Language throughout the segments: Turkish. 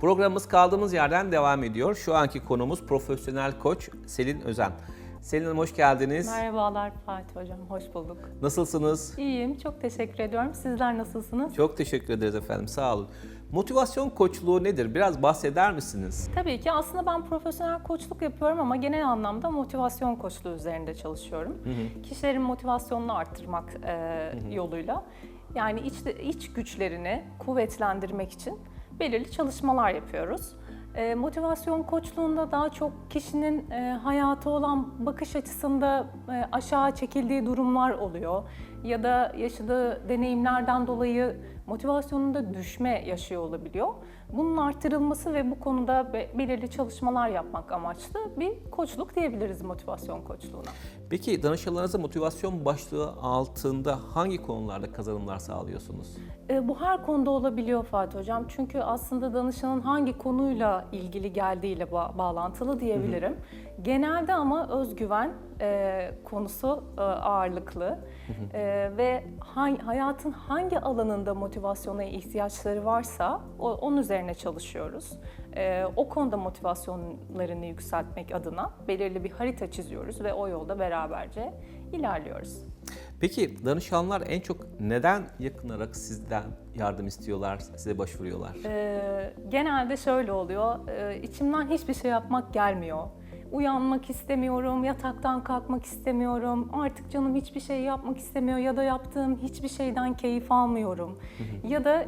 Programımız kaldığımız yerden devam ediyor. Şu anki konumuz profesyonel koç Selin Özen. Selin Hanım hoş geldiniz. Merhabalar Fatih Hocam, hoş bulduk. Nasılsınız? İyiyim, çok teşekkür ediyorum. Sizler nasılsınız? Çok teşekkür ederiz efendim, sağ olun. Motivasyon koçluğu nedir? Biraz bahseder misiniz? Tabii ki aslında ben profesyonel koçluk yapıyorum ama genel anlamda motivasyon koçluğu üzerinde çalışıyorum. Kişilerin motivasyonunu arttırmak yoluyla, yani iç güçlerini kuvvetlendirmek için belirli çalışmalar yapıyoruz. Motivasyon koçluğunda daha çok kişinin hayata olan bakış açısında aşağı çekildiği durumlar oluyor. Ya da yaşadığı deneyimlerden dolayı motivasyonunda düşme yaşıyor olabiliyor. Bunun artırılması ve bu konuda belirli çalışmalar yapmak amaçlı bir koçluk diyebiliriz motivasyon koçluğuna. Peki danışanlarınıza motivasyon başlığı altında hangi konularda kazanımlar sağlıyorsunuz? Bu her konuda olabiliyor Fatih Hocam. Çünkü aslında danışanın hangi konuyla ilgili geldiğiyle bağlantılı diyebilirim. Genelde ama özgüven konusu ağırlıklı ve hayatın hangi alanında motivasyona ihtiyaçları varsa onun üzerine çalışıyoruz. O konuda motivasyonlarını yükseltmek adına belirli bir harita çiziyoruz ve o yolda beraberce ilerliyoruz. Peki danışanlar en çok neden yakınarak sizden yardım istiyorlar, size başvuruyorlar? Genelde şöyle oluyor, içimden hiçbir şey yapmak gelmiyor. Uyanmak istemiyorum, yataktan kalkmak istemiyorum, artık canım hiçbir şey yapmak istemiyor ya da yaptığım hiçbir şeyden keyif almıyorum. Ya da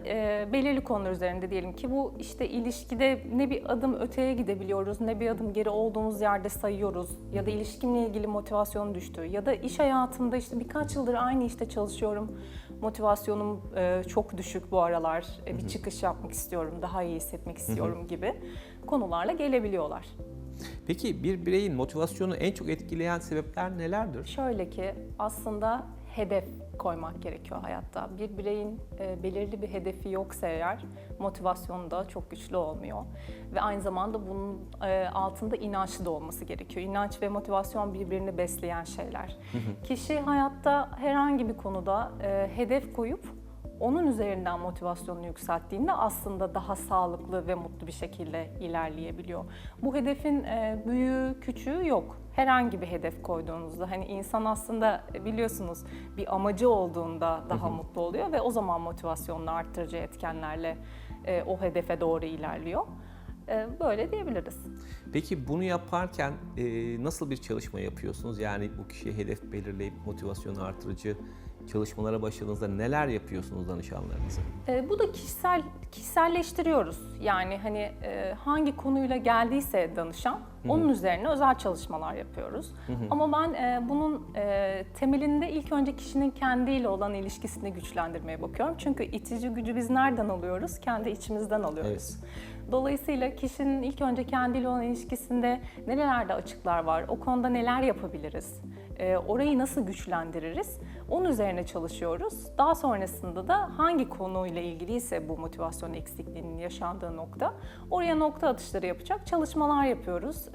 belirli konular üzerinde diyelim ki bu işte ilişkide ne bir adım öteye gidebiliyoruz, ne bir adım geri olduğumuz yerde sayıyoruz. Ya da ilişkimle ilgili motivasyon düştü ya da iş hayatımda işte birkaç yıldır aynı işte çalışıyorum. Motivasyonum çok düşük bu aralar, bir çıkış yapmak istiyorum, daha iyi hissetmek istiyorum gibi konularla gelebiliyorlar. Peki bir bireyin motivasyonu en çok etkileyen sebepler nelerdir? Şöyle ki aslında hedef koymak gerekiyor hayatta. Bir bireyin belirli bir hedefi yoksa eğer motivasyonu da çok güçlü olmuyor. Ve aynı zamanda bunun altında inançlı da olması gerekiyor. İnanç ve motivasyon birbirini besleyen şeyler. Kişi hayatta herhangi bir konuda hedef koyup onun üzerinden motivasyonunu yükselttiğinde aslında daha sağlıklı ve mutlu bir şekilde ilerleyebiliyor. Bu hedefin büyüğü, küçüğü yok. Herhangi bir hedef koyduğunuzda hani insan aslında biliyorsunuz bir amacı olduğunda daha mutlu oluyor ve o zaman motivasyonunu arttırıcı etkenlerle o hedefe doğru ilerliyor. Böyle diyebiliriz. Peki bunu yaparken nasıl bir çalışma yapıyorsunuz? Yani bu kişiye hedef belirleyip motivasyonu artırıcı çalışmalara başladığınızda neler yapıyorsunuz danışanlarınıza? Bu da kişiselleştiriyoruz. Yani hani hangi konuyla geldiyse danışan, onun üzerine özel çalışmalar yapıyoruz. Ama ben bunun temelinde ilk önce kişinin kendiyle olan ilişkisini güçlendirmeye bakıyorum. Çünkü itici gücü biz nereden alıyoruz? Kendi içimizden alıyoruz. Evet. Dolayısıyla kişinin ilk önce kendiyle olan ilişkisinde nelerde açıklar var, o konuda neler yapabiliriz, orayı nasıl güçlendiririz, onun üzerine çalışıyoruz. Daha sonrasında da hangi konuyla ilgiliyse bu motivasyon eksikliğinin yaşandığı nokta, oraya nokta atışları yapacak çalışmalar yapıyoruz.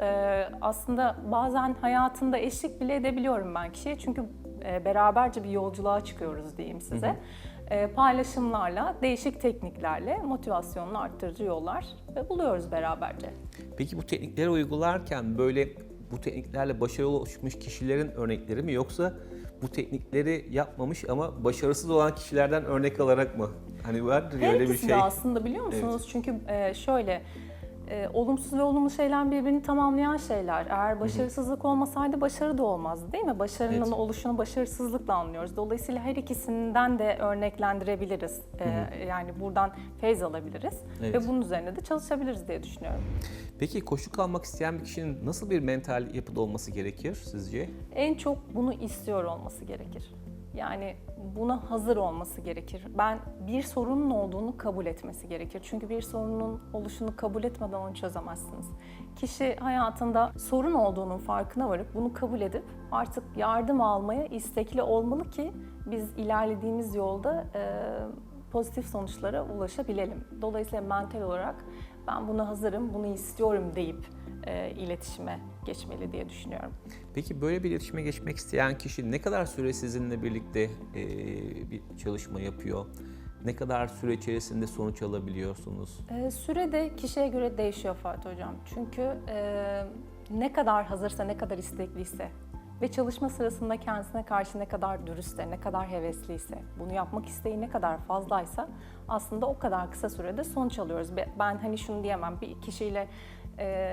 Aslında bazen hayatında eşlik bile edebiliyorum ben kişiye çünkü beraberce bir yolculuğa çıkıyoruz diyeyim size. Paylaşımlarla, değişik tekniklerle motivasyonunu arttırıcı yollar buluyoruz beraberce. Peki bu teknikleri uygularken böyle bu tekniklerle başarılı olmuş kişilerin örnekleri mi yoksa bu teknikleri yapmamış ama başarısız olan kişilerden örnek alarak mı? Hani vardır ya öyle bir şey. De aslında biliyor musunuz? Evet. Çünkü şöyle olumsuz ve olumlu şeyler birbirini tamamlayan şeyler. Eğer başarısızlık olmasaydı başarı da olmazdı değil mi? Başarının oluşunu başarısızlıkla anlıyoruz. Dolayısıyla her ikisinden de örneklendirebiliriz. Yani buradan feyz alabiliriz ve bunun üzerine de çalışabiliriz diye düşünüyorum. Peki koşu kalmak isteyen bir kişinin nasıl bir mental yapıda olması gerekir sizce? En çok bunu istiyor olması gerekir. Yani buna hazır olması gerekir. Bir sorunun olduğunu kabul etmesi gerekir. Çünkü bir sorunun oluşunu kabul etmeden onu çözemezsiniz. Kişi hayatında sorun olduğunun farkına varıp bunu kabul edip artık yardım almaya istekli olmalı ki biz ilerlediğimiz yolda pozitif sonuçlara ulaşabilelim. Dolayısıyla mental olarak ben buna hazırım, bunu istiyorum deyip iletişime geçmeli diye düşünüyorum. Peki böyle bir iletişime geçmek isteyen kişi ne kadar süre sizinle birlikte bir çalışma yapıyor? Ne kadar süre içerisinde sonuç alabiliyorsunuz? Süre de kişiye göre değişiyor Fatih Hocam. Çünkü ne kadar hazırsa, ne kadar istekliyse ve çalışma sırasında kendisine karşı ne kadar dürüstse, ne kadar hevesliyse, bunu yapmak isteği ne kadar fazlaysa aslında o kadar kısa sürede sonuç alıyoruz. Ben hani şunu diyemem, bir kişiyle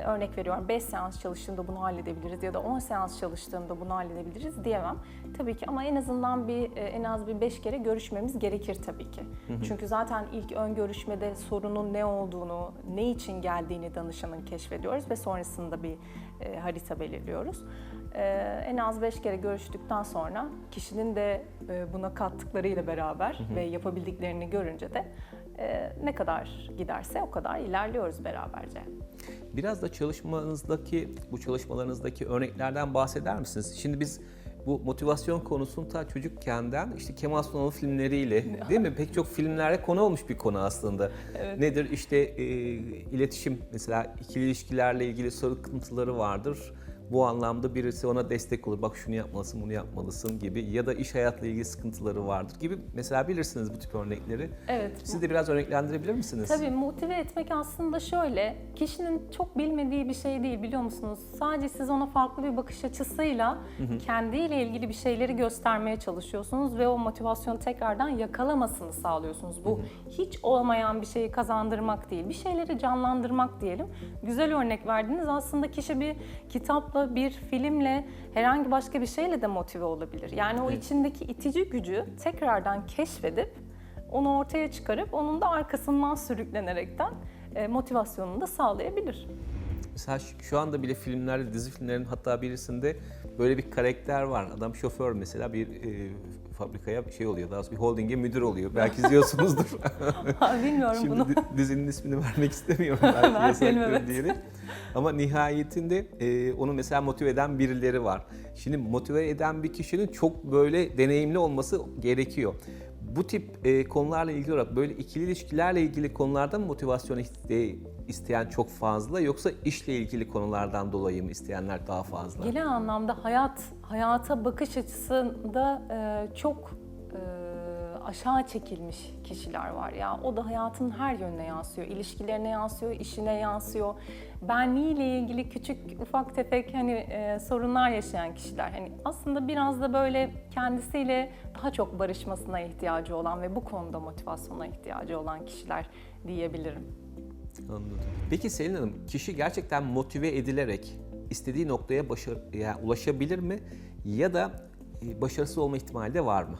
örnek veriyorum 5 seans çalıştığında bunu halledebiliriz ya da 10 seans çalıştığında bunu halledebiliriz diyemem. Tabii ki ama en azından en az bir 5 kere görüşmemiz gerekir tabii ki. Çünkü zaten ilk ön görüşmede sorunun ne olduğunu, ne için geldiğini danışanın keşfediyoruz ve sonrasında bir harita belirliyoruz. En az 5 kere görüştükten sonra kişinin de buna kattıklarıyla beraber ve yapabildiklerini görünce de ne kadar giderse o kadar ilerliyoruz beraberce. Biraz da bu çalışmalarınızdaki örneklerden bahseder misiniz? Şimdi biz bu motivasyon konusunu ta çocukkenden işte Kemal Sunal'ın filmleriyle, değil mi? Pek çok filmlerde konu olmuş bir konu aslında. Evet. Nedir? İşte iletişim, mesela ikili ilişkilerle ilgili sıkıntıları vardır. Bu anlamda birisi ona destek olur. Bak şunu yapmalısın, bunu yapmalısın gibi. Ya da iş hayatla ilgili sıkıntıları vardır gibi. Mesela bilirsiniz bu tip örnekleri. Evet. Siz de biraz örneklendirebilir misiniz? Tabii motive etmek aslında şöyle, kişinin çok bilmediği bir şey değil biliyor musunuz? Sadece siz ona farklı bir bakış açısıyla kendiyle ilgili bir şeyleri göstermeye çalışıyorsunuz ve o motivasyonu tekrardan yakalamasını sağlıyorsunuz. Bu hiç olmayan bir şeyi kazandırmak değil, bir şeyleri canlandırmak diyelim. Güzel örnek verdiniz. Aslında kişi bir kitapla, bir filmle, herhangi başka bir şeyle de motive olabilir. Yani o içindeki itici gücü tekrardan keşfedip onu ortaya çıkarıp onun da arkasından sürüklenerekten motivasyonunu da sağlayabilir. Mesela şu anda bile filmlerde, dizi filmlerin hatta birisinde böyle bir karakter var. Adam şoför mesela, bir fabrikaya şey oluyor, daha doğrusu bir holdinge müdür oluyor. Belki izliyorsunuzdur. Bilmiyorum Şimdi bunu. dizinin ismini vermek istemiyorum belki Vermeyelim, yasaktır evet. diyerek. Ama nihayetinde onu mesela motive eden birileri var. Şimdi motive eden bir kişinin çok böyle deneyimli olması gerekiyor. Bu tip konularla ilgili olarak böyle ikili ilişkilerle ilgili konularda mı motivasyon isteyen çok fazla, yoksa işle ilgili konulardan dolayı mı isteyenler daha fazla? Genel anlamda hayata bakış açısında çok aşağı çekilmiş kişiler var ya. O da hayatın her yönüne yansıyor. İlişkilerine yansıyor, işine yansıyor. Benliğiyle ilgili küçük ufak tefek sorunlar yaşayan kişiler. Hani aslında biraz da böyle kendisiyle daha çok barışmasına ihtiyacı olan ve bu konuda motivasyona ihtiyacı olan kişiler diyebilirim. Anladım. Peki Selin Hanım, kişi gerçekten motive edilerek istediği noktaya ulaşabilir mi? Ya da başarısız olma ihtimali de var mı?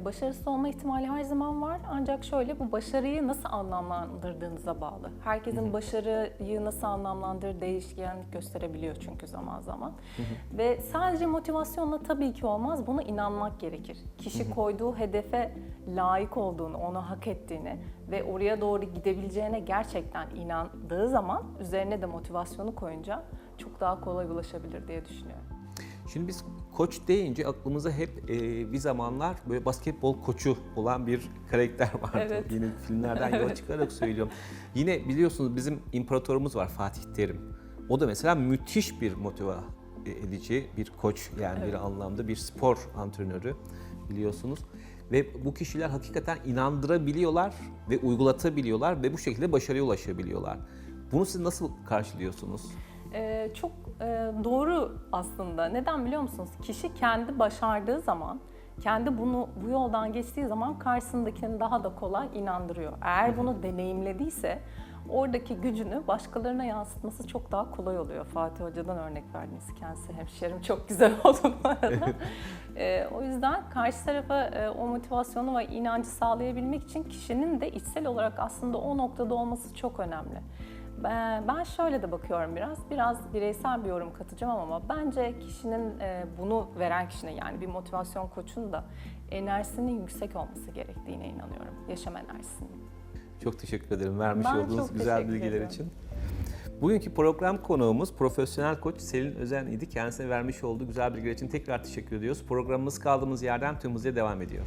Başarısız olma ihtimali her zaman var, ancak şöyle, bu başarıyı nasıl anlamlandırdığınıza bağlı. Herkesin başarıyı nasıl anlamlandırdığı değişkenlik gösterebiliyor çünkü zaman zaman. Ve sadece motivasyonla tabii ki olmaz, buna inanmak gerekir. Kişi koyduğu hedefe layık olduğunu, onu hak ettiğini ve oraya doğru gidebileceğine gerçekten inandığı zaman üzerine de motivasyonu koyunca çok daha kolay ulaşabilir diye düşünüyorum. Şimdi biz koç deyince aklımıza hep bir zamanlar böyle basketbol koçu olan bir karakter vardı. Evet. Yine filmlerden yola çıkarak söylüyorum. Yine biliyorsunuz bizim imparatorumuz var, Fatih Terim. O da mesela müthiş bir motive edici bir koç, yani Evet. bir anlamda bir spor antrenörü biliyorsunuz. Ve bu kişiler hakikaten inandırabiliyorlar ve uygulatabiliyorlar ve bu şekilde başarıya ulaşabiliyorlar. Bunu siz nasıl karşılıyorsunuz? Çok doğru aslında. Neden biliyor musunuz? Kişi kendi başardığı zaman, kendi bu yoldan geçtiği zaman karşısındakini daha da kolay inandırıyor. Eğer bunu deneyimlediyse oradaki gücünü başkalarına yansıtması çok daha kolay oluyor. Fatih Hoca'dan örnek verdiniz. Kendisi hemşerim, çok güzel oldu bu arada. O yüzden karşı tarafa o motivasyonu ve inancı sağlayabilmek için kişinin de içsel olarak aslında o noktada olması çok önemli. Ben şöyle de bakıyorum biraz bireysel bir yorum katacağım ama bence kişinin bunu veren kişinin, yani bir motivasyon koçunun da enerjisinin yüksek olması gerektiğine inanıyorum. Yaşam enerjisinin. Çok teşekkür ederim vermiş Ben olduğunuz çok güzel teşekkür bilgiler ederim. için. Bugünkü program konuğumuz profesyonel koç Selin Özen idi. Kendisine vermiş olduğu güzel bilgiler için tekrar teşekkür ediyoruz. Programımız kaldığımız yerden tüm hızıyla devam ediyor.